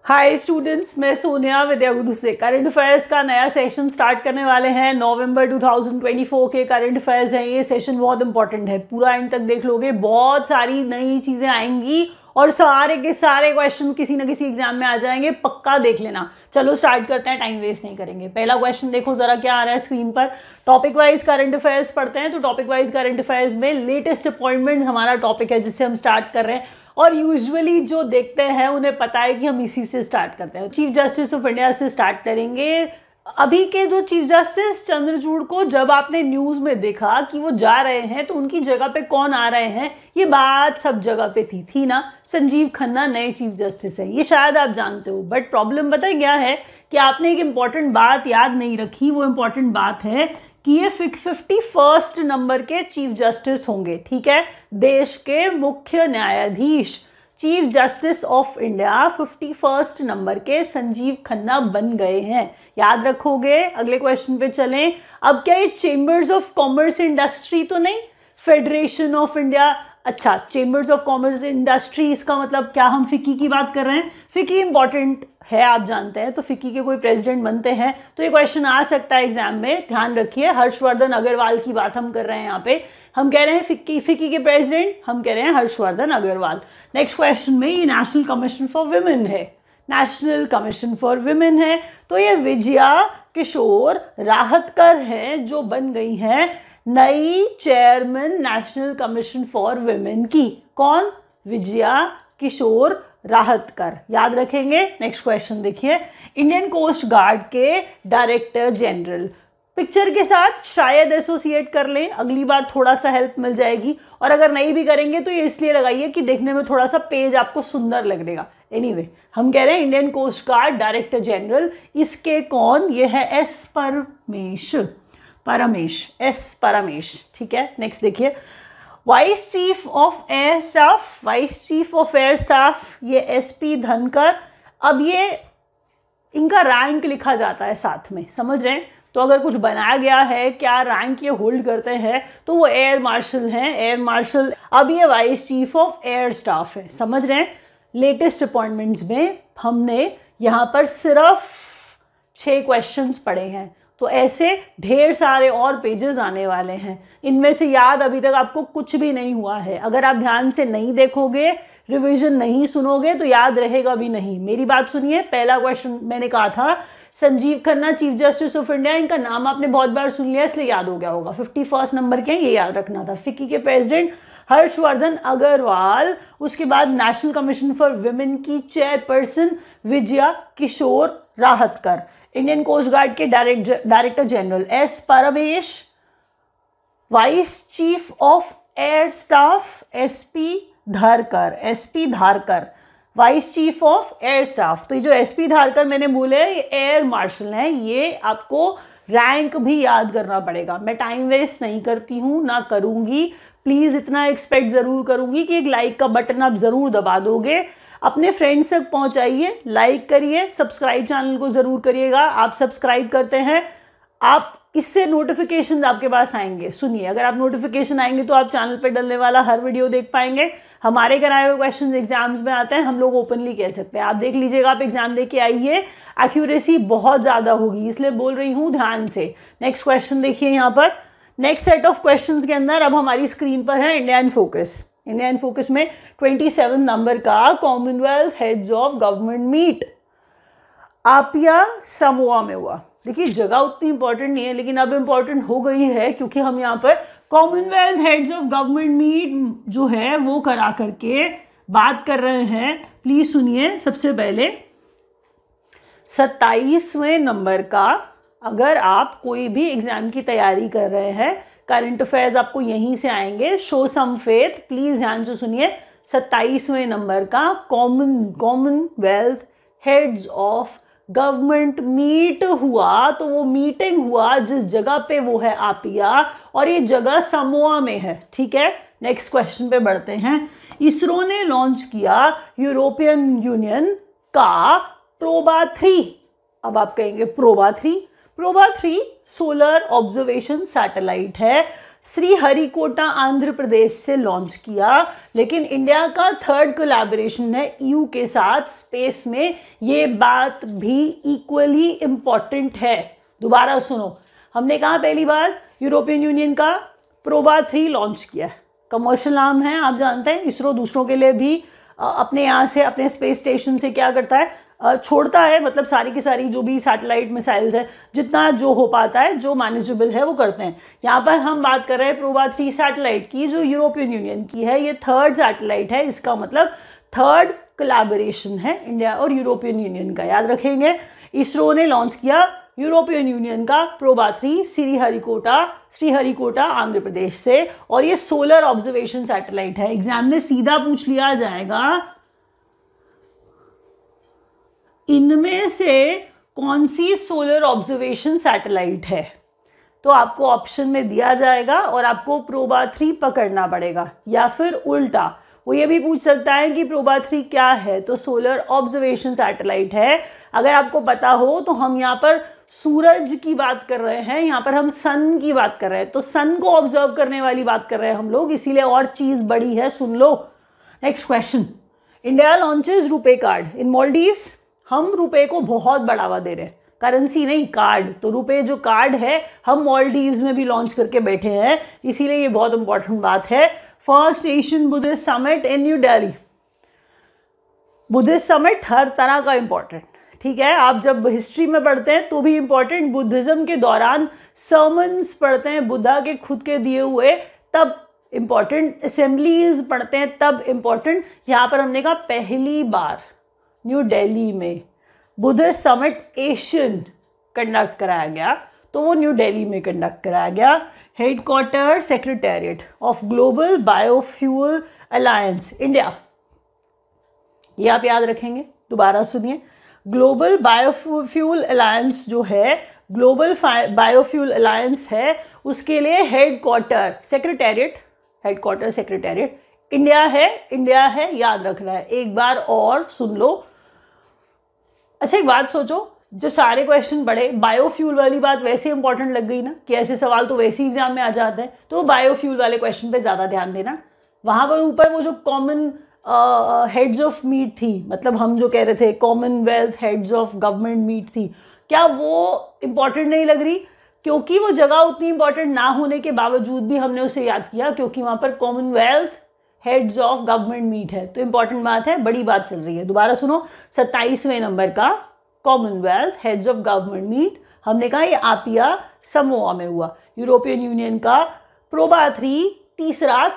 Hi students, मैं सोनिया विद्या गुरु से current affairs का नया सेशन स्टार्ट करने वाले हैं। नवंबर 2024 के करंट अफेयर्स हैं। ये सेशन बहुत इंपॉर्टेंट है, पूरा एंड तक देख लोगे, बहुत सारी नई चीज़ें आएंगी और सारे के सारे क्वेश्चन किसी न किसी एग्जाम में आ जाएंगे, पक्का देख लेना। चलो स्टार्ट करते हैं, टाइम वेस्ट नहीं करेंगे। पहला क्वेश्चन देखो जरा क्या आ रहा है स्क्रीन पर। टॉपिक वाइज करंट अफेयर्स पढ़ते हैं, तो टॉपिक वाइज करंट अफेयर्स में लेटेस्ट अपॉइंटमेंट हमारा टॉपिक है जिससे हम स्टार्ट कर रहे हैं। और यूजुअली जो देखते हैं उन्हें पता है कि हम इसी से स्टार्ट करते हैं। चीफ जस्टिस ऑफ इंडिया से स्टार्ट करेंगे। अभी के जो चीफ जस्टिस चंद्रचूड़ को जब आपने न्यूज़ में देखा कि वो जा रहे हैं तो उनकी जगह पे कौन आ रहे हैं, ये बात सब जगह पे थी ना। संजीव खन्ना नए चीफ जस्टिस है, ये शायद आप जानते हो। बट प्रॉब्लम पता है क्या है कि आपने एक इंपॉर्टेंट बात याद नहीं रखी। वो इंपॉर्टेंट बात है कि ये 51st नंबर के चीफ जस्टिस होंगे। ठीक है, देश के मुख्य न्यायाधीश chief justice of India 51st number के संजीव खन्ना बन गए हैं। याद रखोगे। अगले क्वेश्चन पे चलें। अब क्या ये चेंबर्स ऑफ कॉमर्स इंडस्ट्री तो नहीं, फेडरेशन ऑफ इंडिया। अच्छा, चेंबर्स ऑफ कॉमर्स इंडस्ट्री, इसका मतलब क्या हम फिक्की की बात कर रहे हैं? फिक्की इंपॉर्टेंट है, आप जानते हैं। तो फिक्की के कोई प्रेसिडेंट बनते हैं तो ये क्वेश्चन आ सकता है एग्जाम में, ध्यान रखिए। हर्षवर्धन अग्रवाल की बात हम कर रहे हैं यहाँ पे। हम कह रहे हैं फिक्की के प्रेसिडेंट, हम कह रहे हैं हर्षवर्धन अग्रवाल। नेक्स्ट क्वेश्चन में ये नेशनल कमीशन फॉर विमेन है, नेशनल कमीशन फॉर विमेन है। तो ये विजया किशोर राहतकर हैं जो बन गई हैं नई chairman national commission for women की। कौन? विजया किशोर राहतकर, याद रखेंगे। नेक्स्ट क्वेश्चन देखिए। इंडियन कोस्ट गार्ड के डायरेक्टर जनरल, पिक्चर के साथ शायद एसोसिएट कर लें, अगली बार थोड़ा सा हेल्प मिल जाएगी। और अगर नहीं भी करेंगे तो ये इसलिए लगाइए कि देखने में थोड़ा सा पेज आपको सुंदर लगेगा। एनीवे, हम कह रहे हैं Indian Coast Guard director general, इसके कौन? ये है एस परमेश। ठीक है, नेक्स्ट देखिए। Vice chief of air staff, ये एसपी धनकर। अब ये इनका रैंक लिखा जाता है साथ में, समझ रहे हैं? तो अगर कुछ बनाया गया है, क्या रैंक ये होल्ड करते हैं, तो वो एयर मार्शल हैं, एयर मार्शल। अब ये vice chief of air staff है, समझ रहे हैं? लेटेस्ट अपॉइंटमेंट्स में हमने यहाँ पर सिर्फ 6 क्वेश्चंस पढ़े हैं, तो ऐसे ढेर सारे और पेजेस आने वाले हैं। इनमें से याद अभी तक आपको कुछ भी नहीं हुआ है। अगर आप ध्यान से नहीं देखोगे, रिवीजन नहीं सुनोगे तो याद रहेगा भी नहीं। मेरी बात सुनिए। पहला क्वेश्चन मैंने कहा था Sanjeev Khanna chief justice of India, इनका नाम आपने बहुत बार सुन लिया इसलिए याद हो गया होगा। 51st नंबर के, ये याद रखना था। फिक्की के प्रेसिडेंट हर्षवर्धन अग्रवाल, उसके बाद नेशनल कमीशन फॉर विमेन की चेयरपर्सन विजया किशोर राहतकर, इंडियन कोस्ट गार्ड के director general S Paramesh, vice chief of air staff SP Dharkar, vice chief of air staff. तो ये जो एसपी धारकर मैंने बोले, ये एयर मार्शल हैं। ये आपको रैंक भी याद करना पड़ेगा। मैं टाइम वेस्ट नहीं करती हूँ, ना करूँगी। प्लीज़ इतना एक्सपेक्ट ज़रूर करूँगी कि एक लाइक का बटन आप ज़रूर दबा दोगे, अपने फ्रेंड्स तक पहुंचाइए, लाइक करिए, सब्सक्राइब चैनल को ज़रूर करिएगा। आप सब्सक्राइब करते हैं, आप इससे नोटिफिकेशन आपके पास आएंगे। सुनिए, अगर आप नोटिफिकेशन आएंगे तो आप चैनल पे डलने वाला हर वीडियो देख पाएंगे। हमारे कराए हुए क्वेश्चन एग्जाम्स में आते हैं, हम लोग ओपनली कह सकते हैं। आप देख लीजिएगा, आप एग्जाम दे के आइए, एक्यूरेसी बहुत ज़्यादा होगी, इसलिए बोल रही हूँ ध्यान से। नेक्स्ट क्वेश्चन देखिए यहाँ पर। नेक्स्ट सेट ऑफ क्वेश्चन के अंदर अब हमारी स्क्रीन पर है इंडिया इन फोकस में 27 नंबर का Commonwealth heads of government meet Apia Samoa में हुआ। देखिए, जगह उतनी इंपॉर्टेंट नहीं है लेकिन अब इंपॉर्टेंट हो गई है, क्योंकि हम यहाँ पर Commonwealth heads of government meet जो है वो करा करके बात कर रहे हैं। प्लीज सुनिए। सबसे पहले 27वें नंबर का, अगर आप कोई भी एग्जाम की तैयारी कर रहे हैं, करंट अफेयर्स आपको यहीं से आएंगे। शो सम फेथ, प्लीज ध्यान से सुनिए। 27वें नंबर का Commonwealth heads of government meet हुआ, तो वो मीटिंग हुआ जिस जगह पे वो है आपिया, और ये जगह समोआ में है। ठीक है, नेक्स्ट क्वेश्चन पे बढ़ते हैं। इसरो ने लॉन्च किया यूरोपियन यूनियन का प्रोबा 3। अब आप कहेंगे प्रोबा 3 सोलर ऑब्जर्वेशन सैटेलाइट है, श्रीहरिकोटा आंध्र प्रदेश से लॉन्च किया। लेकिन इंडिया का थर्ड कोलैबोरेशन है ईयू के साथ स्पेस में, ये बात भी इक्वली इंपॉर्टेंट है। दोबारा सुनो, हमने कहा पहली बार यूरोपियन यूनियन का प्रोबा 3 लॉन्च किया है, कमर्शियल आर्म है, आप जानते हैं। इसरो दूसरों के लिए भी अपने यहाँ से, अपने स्पेस स्टेशन से क्या करता है, छोड़ता है, मतलब सारी की सारी जो भी सैटेलाइट मिसाइल्स है, जितना जो हो पाता है, जो मैनेजेबल है वो करते हैं। यहाँ पर हम बात कर रहे हैं प्रोबा 3 सैटेलाइट की, जो यूरोपियन यूनियन की है। ये थर्ड सैटेलाइट है, इसका मतलब थर्ड कोलैबोरेशन है इंडिया और यूरोपियन यूनियन का, याद रखेंगे। इसरो ने लॉन्च किया यूरोपियन यूनियन का प्रोबा 3 श्रीहरिकोटा आंध्र प्रदेश से, और ये सोलर ऑब्जर्वेशन सैटेलाइट है। एग्जाम में सीधा पूछ लिया जाएगा इनमें से कौन सी सोलर ऑब्जर्वेशन सैटेलाइट है, तो आपको ऑप्शन में दिया जाएगा और आपको प्रोबा 3 पकड़ना पड़ेगा, या फिर उल्टा वो ये भी पूछ सकता है कि प्रोबा 3 क्या है, तो सोलर ऑब्जर्वेशन सैटेलाइट है। अगर आपको पता हो तो हम यहाँ पर सूरज की बात कर रहे हैं, यहाँ पर हम सन की बात कर रहे हैं, तो सन को ऑब्जर्व करने वाली बात कर रहे हैं हम लोग, इसीलिए और चीज बड़ी है, सुन लो। Next question, India launches RuPay card in Maldives. हम रुपए को बहुत बढ़ावा दे रहे हैं, करेंसी नहीं कार्ड, तो रुपए जो कार्ड है हम मॉलडीव्स में भी लॉन्च करके बैठे हैं, इसीलिए ये बहुत इंपॉर्टेंट बात है। First Asian Buddhist summit in New Delhi. Buddhist summit हर तरह का इंपॉर्टेंट, ठीक है। आप जब हिस्ट्री में पढ़ते हैं तो भी इंपॉर्टेंट, बुद्धिज्म के दौरान सर्मन्स पढ़ते हैं बुद्धा के खुद के दिए हुए तब इंपॉर्टेंट, असेंबलीज पढ़ते हैं तब इंपॉर्टेंट। यहाँ पर हमने कहा पहली बार न्यू दिल्ली में बुद्धिस्ट समिट एशियन कंडक्ट कराया गया, तो वो न्यू दिल्ली में कंडक्ट कराया गया। Headquarter secretariat of global biofuel alliance India, ये आप याद रखेंगे। दोबारा सुनिए, ग्लोबल बायोफ्यूल अलायंस जो है, ग्लोबल बायोफ्यूल अलायंस है, उसके लिए हेडक्वार्टर सेक्रेटेरिएट इंडिया है, याद रखना है। एक बार और सुन लो। अच्छा एक बात सोचो, जब सारे क्वेश्चन पढ़े, बायोफ्यूल वाली बात वैसे इंपॉर्टेंट लग गई ना, कि ऐसे सवाल तो वैसे ही एग्जाम में आ जाते हैं, तो बायोफ्यूल वाले क्वेश्चन पे ज़्यादा ध्यान देना। वहाँ पर ऊपर वो जो कॉमन हेड्स ऑफ मीट थी, मतलब हम जो कह रहे थे Commonwealth heads of government meet थी, क्या वो इंपॉर्टेंट नहीं लग रही? क्योंकि वो जगह उतनी इंपॉर्टेंट ना होने के बावजूद भी हमने उसे याद किया, क्योंकि वहाँ पर Commonwealth heads of government meet है, तो इंपॉर्टेंट बात है, बड़ी बात चल रही है। दोबारा सुनो, 27वें नंबर का Commonwealth heads of government meet, हमने कहा ये आपिया समोआ में हुआ। यूरोपियन यूनियन का प्रोबा 3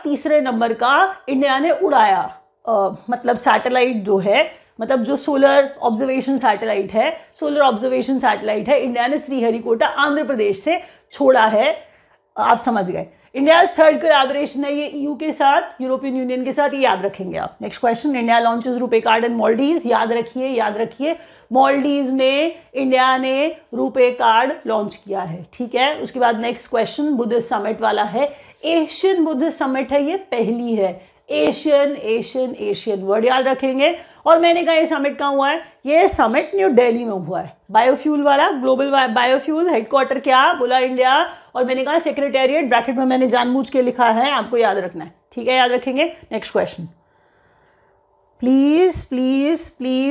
तीसरे नंबर का इंडिया ने उड़ाया, मतलब सैटेलाइट जो है, मतलब जो सोलर ऑब्जर्वेशन सैटेलाइट है, इंडिया ने श्रीहरिकोटा आंध्र प्रदेश से छोड़ा है, आप समझ गए। इंडिया थर्ड कोलैबोरेशन है ये ईयू के साथ, यूरोपियन यूनियन के साथ, ये याद रखेंगे आप। Next question, India launches RuPay card in Maldives. याद रखिए मॉलडीव्स में इंडिया ने रुपे कार्ड लॉन्च किया है, ठीक है। उसके बाद नेक्स्ट क्वेश्चन बुद्धिस्ट समिट वाला है, एशियन बुद्धिस्ट समिट है, ये पहली है। एशियन वर्ड याद रखेंगे। और मैंने कहा ये समिट कहाँ हुआ है, ये समिट न्यू दिल्ली में हुआ है। बायोफ्यूल वाला, ग्लोबल बायोफ्यूल हेडक्वार्टर क्या बोला, इंडिया, और मैंने कहा सेक्रेटेरिएट, ब्रैकेट में मैंने जानबूझ के लिखा है, आपको याद रखना है, ठीक है, याद रखेंगे। नेक्स्ट क्वेश्चन, प्लीज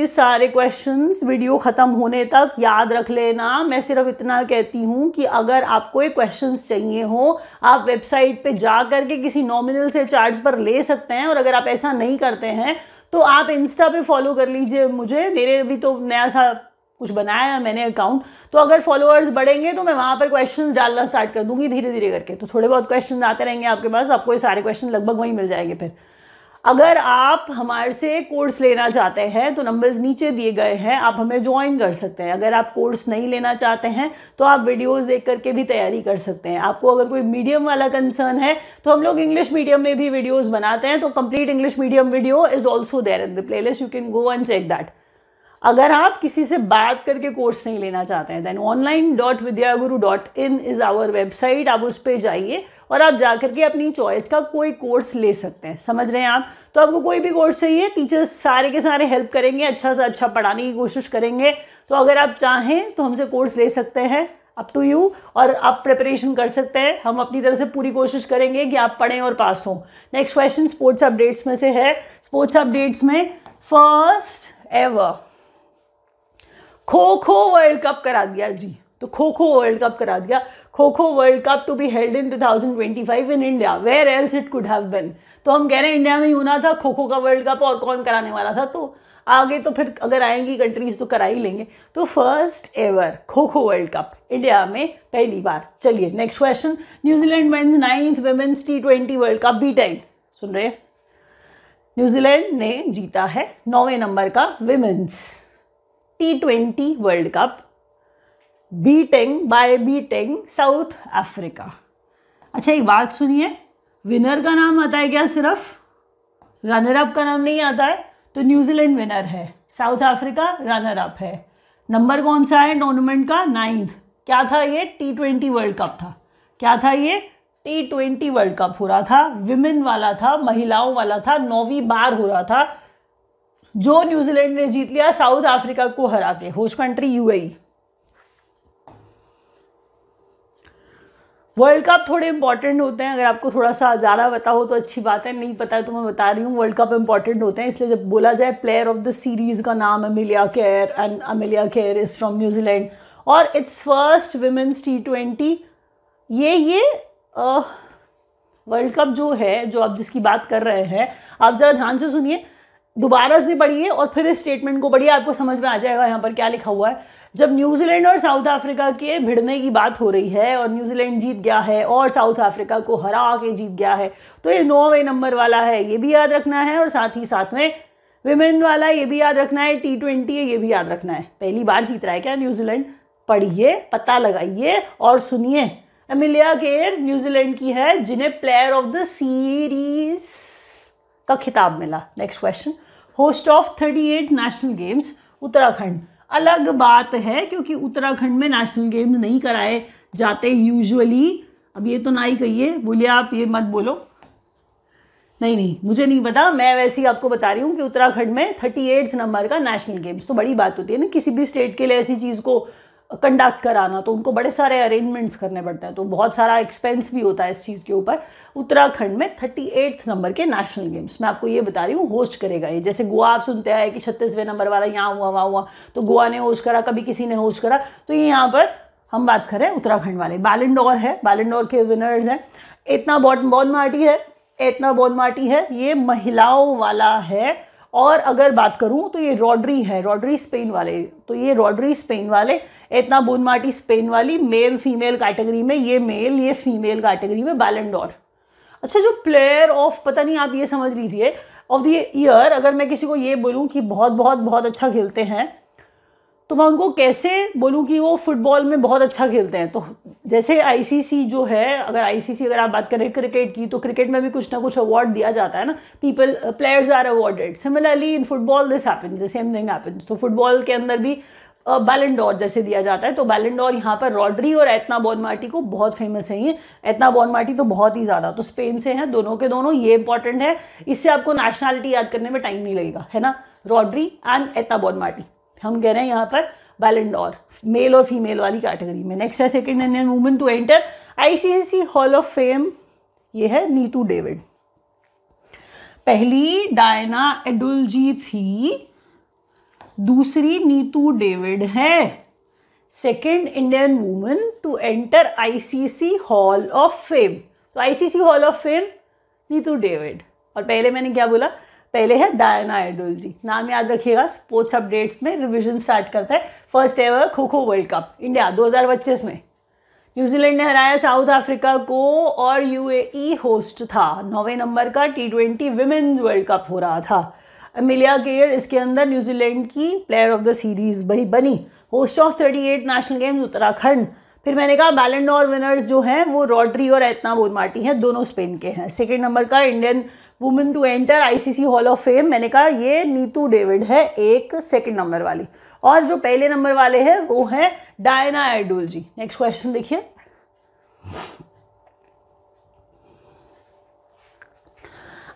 सारे क्वेश्चंस वीडियो खत्म होने तक याद रख लेना। मैं सिर्फ इतना कहती हूँ कि अगर आपको ये क्वेश्चंस चाहिए हो, आप वेबसाइट पे जा करके किसी नॉमिनल से चार्ज पर ले सकते हैं, और अगर आप ऐसा नहीं करते हैं तो आप इंस्टा पे फॉलो कर लीजिए मुझे, मेरे भी तो नया सा कुछ बनाया है मैंने अकाउंट, तो अगर फॉलोअर्स बढ़ेंगे तो मैं वहाँ पर क्वेश्चंस डालना स्टार्ट कर दूंगी धीरे धीरे करके, तो थोड़े बहुत क्वेश्चन आते रहेंगे आपके पास, आपको ये सारे क्वेश्चन लगभग वहीं मिल जाएंगे। फिर अगर आप हमारे से कोर्स लेना चाहते हैं तो नंबर्स नीचे दिए गए हैं, आप हमें ज्वाइन कर सकते हैं। अगर आप कोर्स नहीं लेना चाहते हैं तो आप वीडियोस देख करके भी तैयारी कर सकते हैं। आपको अगर कोई मीडियम वाला कंसर्न है तो हम लोग इंग्लिश मीडियम में भी वीडियोस बनाते हैं, तो complete English medium video is also there in the playlist, you can go and check that. अगर आप किसी से बात करके कोर्स नहीं लेना चाहते हैं, then online.vidyaguru.in is our website, आप उस पर जाइए और आप जाकर के अपनी चॉइस का कोई कोर्स ले सकते हैं। समझ रहे हैं आप? तो आपको कोई भी कोर्स चाहिए, टीचर्स सारे के सारे हेल्प करेंगे, अच्छा से अच्छा पढ़ाने की कोशिश करेंगे। तो अगर आप चाहें तो हमसे कोर्स ले सकते हैं। अप टू यू, और आप प्रिपरेशन कर सकते हैं। हम अपनी तरफ से पूरी कोशिश करेंगे कि आप पढ़ें और पास हों। नेक्स्ट क्वेश्चन स्पोर्ट्स अपडेट्स में से है। स्पोर्ट्स अपडेट्स में फर्स्ट एवर खो खो वर्ल्ड कप करा दिया जी। तो खो खो वर्ल्ड कप करा दिया। Kho kho world cup to be held in 2025 in India, where else it could have been. तो हम कह रहे हैं इंडिया में ही होना था खो खो का वर्ल्ड कप, और कौन कराने वाला था। तो आगे तो फिर अगर आएंगी कंट्रीज तो करा ही लेंगे। तो फर्स्ट एवर खो खो वर्ल्ड कप इंडिया में पहली बार। चलिए next question, New Zealand mains 9th women's T20 world cup beating, सुन रहे हैं, न्यूजीलैंड ने जीता है 9वें नंबर का women's T20 world cup, beating south Africa. अच्छा एक बात सुनिए, विनर का नाम आता है क्या सिर्फ, रनर अप का नाम नहीं आता है। तो न्यूजीलैंड विनर है, साउथ अफ्रीका रनर अप है। नंबर कौन सा है टूर्नामेंट का, 9th। क्या था ये, T20 वर्ल्ड कप था। क्या था ये, T20 वर्ल्ड कप हो रहा था, विमेन वाला था, महिलाओं वाला था, 9वीं बार हो रहा था, जो न्यूजीलैंड ने जीत लिया साउथ अफ्रीका को हरा के। Host country UAE। World cup थोड़े इंपॉर्टेंट होते हैं, अगर आपको थोड़ा सा ज़्यादा पता हो तो अच्छी बात है, नहीं पता है तो मैं बता रही हूँ। वर्ल्ड कप इंपॉर्टेंट होते हैं, इसलिए जब बोला जाए प्लेयर ऑफ द सीरीज़ का नाम Amelia care, and Amelia care is from New Zealand, और इट्स फर्स्ट विमेंस T20। ये वर्ल्ड कप जो है, जो आप जिसकी बात कर रहे हैं, आप ज़रा ध्यान से सुनिए, दोबारा से पढ़िए और फिर इस स्टेटमेंट को पढ़िए, आपको समझ में आ जाएगा यहाँ पर क्या लिखा हुआ है। जब न्यूजीलैंड और साउथ अफ्रीका के भिड़ने की बात हो रही है और न्यूजीलैंड जीत गया है और साउथ अफ्रीका को हरा के जीत गया है, तो ये 9वें नंबर वाला है, ये भी याद रखना है, और साथ ही साथ में विमेन वाला ये भी याद रखना है, T20 है ये भी याद रखना है। पहली बार जीत रहा है क्या न्यूजीलैंड, पढ़िए, पता लगाइए और सुनिए। अमेलिया केयर न्यूजीलैंड की है जिन्हें प्लेयर ऑफ द सीरीज का खिताब मिला। Next question, host of 38 national games Uttarakhand. अलग बात है क्योंकि उत्तराखंड में नेशनल गेम्स नहीं कराए जाते यूजुअली। अब ये तो ना ही कहिए, बोलिए आप, ये मत बोलो, नहीं मुझे नहीं पता, मैं वैसे ही आपको बता रही हूँ कि उत्तराखंड में 38 नंबर का नेशनल गेम्स। तो बड़ी बात होती है ना किसी भी स्टेट के लिए ऐसी चीज़ को कंडक्ट कराना, तो उनको बड़े सारे अरेंजमेंट्स करने पड़ते हैं, तो बहुत सारा एक्सपेंस भी होता है इस चीज़ के ऊपर। उत्तराखंड में 38 नंबर के नेशनल गेम्स, मैं आपको ये बता रही हूँ, होस्ट करेगा ये। जैसे गोवा आप सुनते हैं कि 36वें नंबर वाला यहाँ हुआ वहाँ हुआ, तो गोवा ने होस्ट करा, कभी किसी ने होस्ट करा, तो ये यहाँ पर हम बात करें उत्तराखंड वाले। बैलन डोर है, बैलन डोर के विनर्स हैं एतना बोनमार्टी है, ये महिलाओं वाला है। और अगर बात करूं तो ये रॉड्री है, रॉड्री स्पेन वाले, तो ये रॉड्री स्पेन वाले, एतना बोनमार्टी स्पेन वाली, मेल फीमेल कैटेगरी में, ये मेल ये फीमेल कैटेगरी में बैलन डोर। अच्छा, जो प्लेयर ऑफ, पता नहीं आप ये समझ लीजिए, ऑफ द ईयर, अगर मैं किसी को ये बोलूं कि बहुत अच्छा खेलते हैं, तो मैं उनको कैसे बोलूं कि वो फुटबॉल में बहुत अच्छा खेलते हैं। तो जैसे आईसीसी जो है, अगर आप बात करें क्रिकेट की, तो क्रिकेट में भी कुछ ना कुछ अवार्ड दिया जाता है ना, players are awarded. Similarly in football this happens, the same thing happens. तो फुटबॉल के अंदर भी बैलन डोर जैसे दिया जाता है, तो बैलन डोर यहाँ पर रॉड्री और एतना बोनमार्टी को बहुत फेमस है। ये एतना बोनमार्टी तो बहुत ही ज़्यादा, तो स्पेन से हैं दोनों के दोनों, ये इंपॉर्टेंट है। इससे आपको नेशनलिटी याद करने में टाइम नहीं लगेगा, है ना, रॉड्री एंड एतना बोनमार्टी। हम कह रहे हैं यहाँ पर बैलन डोर, मेल और फीमेल वाली कैटेगरी में। नेक्स्ट है second Indian woman to enter ICC hall of Fame, ये है नीतू डेविड। पहली डायना एडुल्जी थी, दूसरी नीतू डेविड है। Second Indian woman to enter ICC hall of Fame, तो ICC hall of Fame Neetu David. और पहले मैंने क्या बोला, पहले है डायना एडुल्जी। नाम याद रखिएगा, स्पोर्ट्स अपडेट्स में रिवीजन स्टार्ट करता है। फर्स्ट एवर खो खो वर्ल्ड कप इंडिया 2025 में न्यूजीलैंड ने हराया साउथ अफ्रीका को, और यूएई होस्ट था। 9वें नंबर का T20 विमेन्स वर्ल्ड कप हो रहा था। अमेलिया केयर इसके अंदर न्यूजीलैंड की प्लेयर ऑफ द सीरीज बनी। Host of 38 national games Uttarakhand. फिर मैंने कहा बैलन डोर विनर्स जो हैं वो रॉड्री और एतना बोनमार्टी हैं, दोनों स्पेन के हैं। सेकंड नंबर का Indian women to enter ICC hall of fame, मैंने कहा ये नीतू डेविड है, एक सेकंड नंबर वाली। और जो पहले नंबर वाले हैं वो हैं डायना एडुल्जी। नेक्स्ट क्वेश्चन देखिए,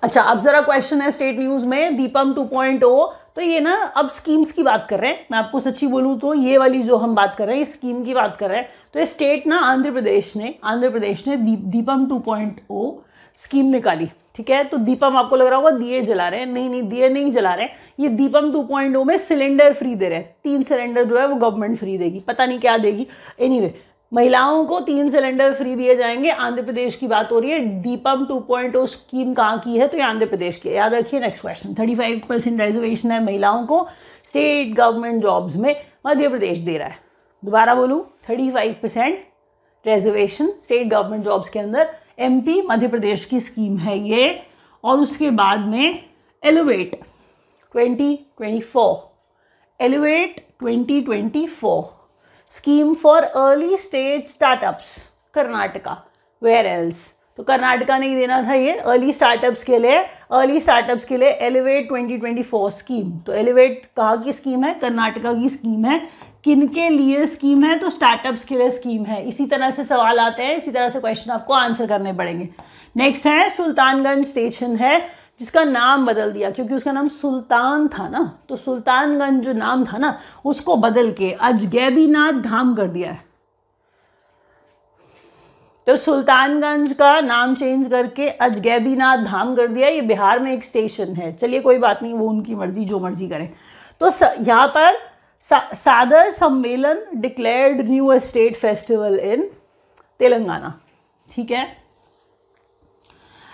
अच्छा अब जरा क्वेश्चन है स्टेट न्यूज में, दीपम 2.0 तो ये ना अब स्कीम्स की बात कर रहे हैं, मैं आपको सच्ची बोलूँ तो ये वाली जो हम बात कर रहे हैं, ये स्कीम की बात कर रहे हैं। तो ये स्टेट ना आंध्र प्रदेश ने दीपम 2.0 स्कीम निकाली, ठीक है। तो दीपम आपको लग रहा होगा दिए जला रहे हैं, नहीं दिए नहीं जला रहे हैं, ये दीपम 2.0 में सिलेंडर फ्री दे रहे हैं। 3 सिलेंडर जो है वो गवर्नमेंट फ्री देगी, पता नहीं क्या देगी। एनीवे महिलाओं को 3 सिलेंडर फ्री दिए जाएंगे। आंध्र प्रदेश की बात हो रही है। दीपम 2.0 स्कीम कहाँ की है? तो ये आंध्र प्रदेश की। याद रखिए नेक्स्ट क्वेश्चन। 35% रिजर्वेशन है महिलाओं को स्टेट गवर्नमेंट जॉब्स में, मध्य प्रदेश दे रहा है। दोबारा बोलूँ, 35% रिजर्वेशन स्टेट गवर्नमेंट जॉब्स के अंदर एमपी मध्य प्रदेश की स्कीम है ये। और उसके बाद में elevate 2024 scheme for early stage startups Karnataka, where else. तो कर्नाटका ने ही देना था ये अर्ली स्टार्टअप्स के लिए एलिवेट 2024 स्कीम। तो एलिवेट कहाँ की स्कीम है? कर्नाटका की स्कीम है। किनके लिए स्कीम है? तो स्टार्टअप्स के लिए स्कीम है। इसी तरह से सवाल आते हैं, इसी तरह से क्वेश्चन आपको आंसर करने पड़ेंगे। नेक्स्ट है सुल्तानगंज स्टेशन है जिसका नाम बदल दिया, क्योंकि उसका नाम सुल्तान था ना, तो सुल्तानगंज जो नाम था ना उसको बदल के अजगैबीनाथ धाम कर दिया है। तो सुल्तानगंज का नाम चेंज करके अजगैबीनाथ धाम कर दिया। ये बिहार में एक स्टेशन है। चलिए कोई बात नहीं, वो उनकी मर्जी, जो मर्जी करें। तो यहाँ पर सादर सम्मेलन declared new state festival in Telangana, ठीक है।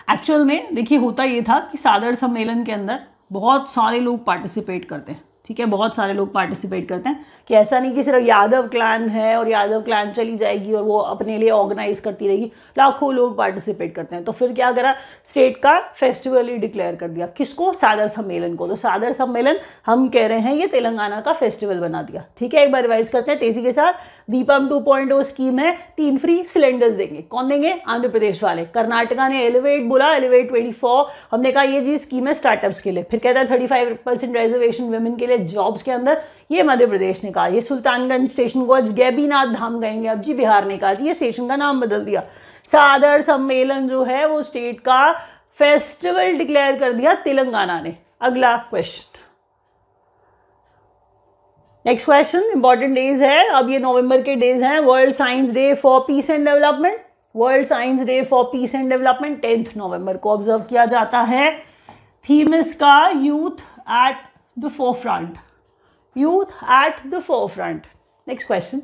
एक्चुअल में देखिए होता ये था कि सादर सम्मेलन के अंदर बहुत सारे लोग पार्टिसिपेट करते हैं, ठीक है, बहुत सारे लोग पार्टिसिपेट करते हैं। कि ऐसा नहीं कि सिर्फ यादव क्लैन है और यादव क्लैन चली जाएगी और वो अपने लिए ऑर्गेनाइज करती रहेगी, लाखों लोग पार्टिसिपेट करते हैं। तो फिर क्या करा, स्टेट का फेस्टिवल ही डिक्लेयर कर दिया। किसको? सादर सम्मेलन को। तो सादर सम्मेलन हम कह रहे हैं ये तेलंगाना का फेस्टिवल बना दिया, ठीक है। एक बार रिवाइज करते हैं तेजी के साथ। दीपम 2.0 स्कीम है, 3 फ्री सिलेंडर्स देंगे। कौन देंगे? आंध्र प्रदेश वाले। कर्नाटका ने एलिवेट बोला, एलिवेट 24। हमने कहा ये जी स्कीम है स्टार्टअप्स के लिए। फिर कहता है 35% रिजर्वेशन वुमेन के लिए जॉब्स के अंदर, ये मध्य प्रदेश ने कहा। ये सुल्तानगंज स्टेशन को अजगैबीनाथ धाम कहेंगे। अब जी बिहार ने कहा जी ये स्टेशन का नाम बदल दिया। सादर सम्मेलन जो है वो स्टेट का फेस्टिवल डिक्लेयर कर दिया तेलंगाना ने। अगला question, next question important days है। अब ये नवंबर के डेज हैं। World science day for piece and development, world science day for piece and development 10 नवंबर को ऑब्जर्व किया जाता है। थीम इसका youth at the forefront, youth at the forefront. Next question,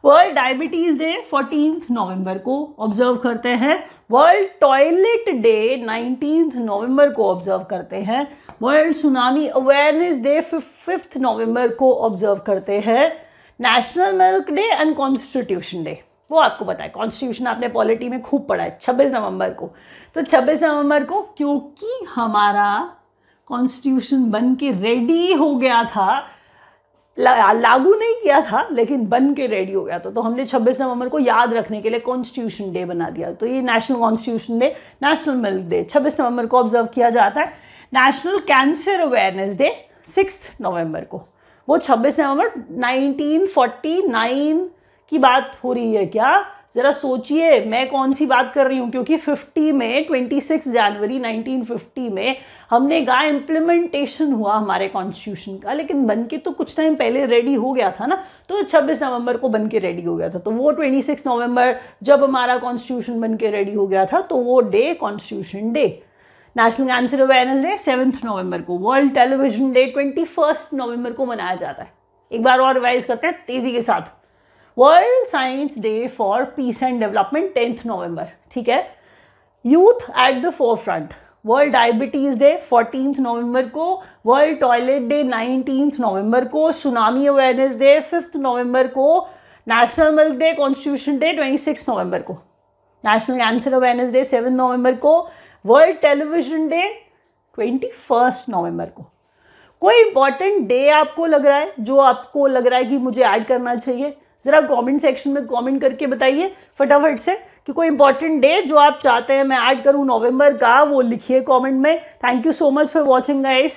world diabetes day 14 नवंबर को ऑब्जर्व करते हैं। World toilet day 19 नवंबर को observe करते हैं। वर्ल्ड सुनामी अवेयरनेस डे 5 नवंबर को ऑब्जर्व करते हैं। National milk day and constitution day, वो आपको पता है, कॉन्स्टिट्यूशन आपने पॉलिटी में खूब पढ़ा है, 26 नवंबर को। तो 26 नवंबर को क्योंकि हमारा कॉन्स्टिट्यूशन बन के रेडी हो गया था, लागू नहीं किया था लेकिन बन के रेडी हो गया था, तो हमने 26 नवंबर को याद रखने के लिए कॉन्स्टिट्यूशन डे बना दिया। तो ये national constitution day, national milk day 26 नवंबर को ऑब्जर्व किया जाता है। नेशनल कैंसर अवेयरनेस डे 6 नवंबर को, वो 26 नवंबर 1949 की बात हो रही है क्या? ज़रा सोचिए मैं कौन सी बात कर रही हूँ, क्योंकि 50 में 26 जनवरी 1950 में हमने कहा इम्प्लीमेंटेशन हुआ हमारे कॉन्स्टिट्यूशन का, लेकिन बन के तो कुछ टाइम पहले रेडी हो गया था ना, तो 26 नवंबर को बन के रेडी हो गया था। तो वो 26 नवंबर जब हमारा कॉन्स्टिट्यूशन बन के रेडी हो गया था, तो वो day constitution day. National cancer awareness day 7 नवंबर को। वर्ल्ड टेलीविजन डे 21 नवंबर को मनाया जाता है। एक बार और रिवाइज करते हैं तेजी के साथ। World science day for piece and development 10 नवंबर, ठीक है। Youth at the forefront. World diabetes day 14 नवंबर को। वर्ल्ड टॉयलेट डे 19 नवंबर को। सुनामी अवेयरनेस डे 5 नवंबर को। National milk day constitution day 26 नवंबर को। नेशनल कैंसर अवेयरनेस डे 7 नवंबर को। वर्ल्ड टेलीविजन डे 21 नवंबर को। कोई important day आपको लग रहा है, जो आपको लग रहा है कि मुझे ऐड करना चाहिए? ज़रा कमेंट सेक्शन में कमेंट करके बताइए फटाफट से कि कोई इंपॉर्टेंट डे जो आप चाहते हैं मैं ऐड करूं नवंबर का, वो लिखिए कमेंट में। Thank you so much for watching guys.